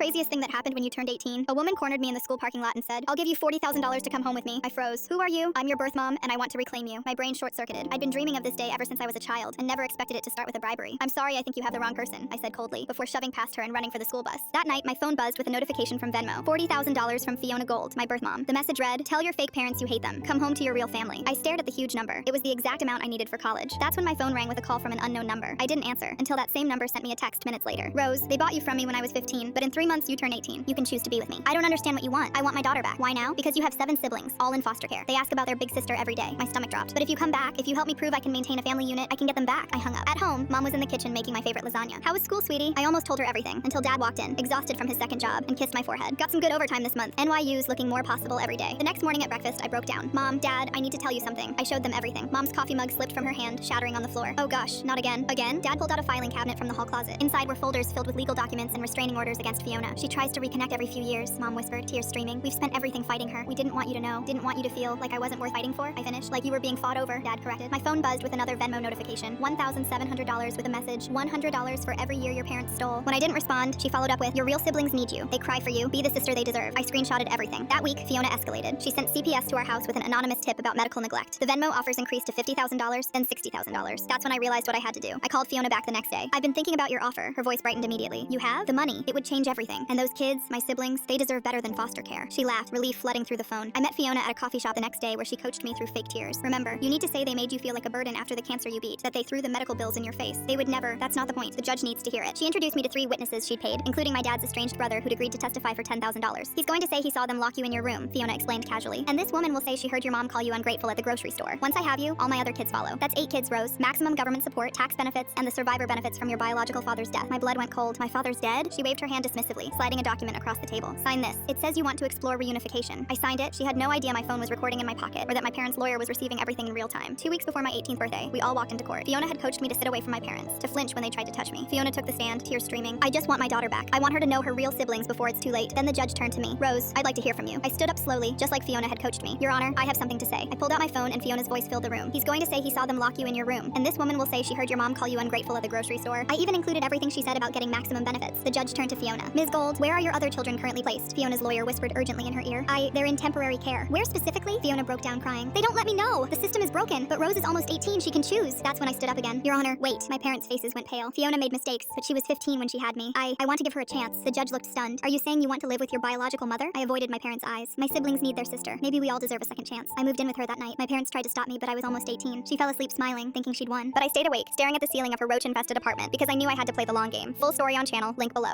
craziest thing that happened when you turned 18? A woman cornered me in the school parking lot and said, "I'll give you $40,000 to come home with me." I froze. "Who are you?" "I'm your birth mom, and I want to reclaim you." My brain short-circuited. I'd been dreaming of this day ever since I was a child, and never expected it to start with a bribery. "I'm sorry, I think you have the wrong person," I said coldly, before shoving past her and running for the school bus. That night, my phone buzzed with a notification from Venmo. $40,000 from Fiona Gold, my birth mom. The message read, "Tell your fake parents you hate them. Come home to your real family." I stared at the huge number. It was the exact amount I needed for college. That's when my phone rang with a call from an unknown number. I didn't answer, until that same number sent me a text minutes later. "Rose, they bought you from me when I was 15, but in 3 months you turn 18. You can choose to be with me." "I don't understand what you want." "I want my daughter back." "Why now?" "Because you have 7 siblings, all in foster care. They ask about their big sister every day." My stomach dropped. "But if you come back, if you help me prove I can maintain a family unit, I can get them back." I hung up. At home, Mom was in the kitchen making my favorite lasagna. "How was school, sweetie?" I almost told her everything, until Dad walked in, exhausted from his second job, and kissed my forehead. "Got some good overtime this month. NYU's looking more possible every day." The next morning at breakfast, I broke down. "Mom, Dad, I need to tell you something." I showed them everything. Mom's coffee mug slipped from her hand, shattering on the floor. "Oh gosh, not again." "Again?" Dad pulled out a filing cabinet from the hall closet. Inside were folders filled with legal documents and restraining orders against Fiona. "She tries to reconnect every few years," Mom whispered, tears streaming. "We've spent everything fighting her. We didn't want you to know. Didn't want you to feel like I wasn't worth fighting for." I finished. "Like you were being fought over," Dad corrected. My phone buzzed with another Venmo notification. $1,700 with a message. $100 for every year your parents stole. When I didn't respond, she followed up with, "Your real siblings need you. They cry for you. Be the sister they deserve." I screenshotted everything. That week, Fiona escalated. She sent CPS to our house with an anonymous tip about medical neglect. The Venmo offers increased to $50,000, then $60,000. That's when I realized what I had to do. I called Fiona back the next day. "I've been thinking about your offer." Her voice brightened immediately. "You have? The money. It would change everything. And those kids, my siblings, they deserve better than foster care." She laughed, relief flooding through the phone. I met Fiona at a coffee shop the next day where she coached me through fake tears. "Remember, you need to say they made you feel like a burden after the cancer you beat, that they threw the medical bills in your face. They would never. That's not the point. The judge needs to hear it." She introduced me to 3 witnesses she'd paid, including my dad's estranged brother who'd agreed to testify for $10,000. "He's going to say he saw them lock you in your room," Fiona explained casually. "And this woman will say she heard your mom call you ungrateful at the grocery store. Once I have you, all my other kids follow. That's 8 kids, Rose. Maximum government support, tax benefits, and the survivor benefits from your biological father's death." My blood went cold. "My father's dead?" She waved her hand dismissively, sliding a document across the table. "Sign this. It says you want to explore reunification." I signed it. She had no idea my phone was recording in my pocket, or that my parents' lawyer was receiving everything in real time. 2 weeks before my 18th birthday, we all walked into court. Fiona had coached me to sit away from my parents, to flinch when they tried to touch me. Fiona took the stand, tears streaming. "I just want my daughter back. I want her to know her real siblings before it's too late." Then the judge turned to me. "Rose, I'd like to hear from you." I stood up slowly, just like Fiona had coached me. "Your Honor, I have something to say." I pulled out my phone and Fiona's voice filled the room. "He's going to say he saw them lock you in your room. And this woman will say she heard your mom call you ungrateful at the grocery store." I even included everything she said about getting maximum benefits. The judge turned to Fiona. "Ms. Gold, where are your other children currently placed?" Fiona's lawyer whispered urgently in her ear. They're in temporary care." "Where specifically?" Fiona broke down crying. "They don't let me know. The system is broken, but Rose is almost 18. She can choose." That's when I stood up again. "Your Honor, wait." My parents' faces went pale. Fiona made mistakes, but she was 15 when she had me. I want to give her a chance." The judge looked stunned. "Are you saying you want to live with your biological mother?" I avoided my parents' eyes. "My siblings need their sister. Maybe we all deserve a second chance." I moved in with her that night. My parents tried to stop me, but I was almost 18. She fell asleep smiling, thinking she'd won. But I stayed awake, staring at the ceiling of her roach-infested apartment, because I knew I had to play the long game. Full story on channel, link below.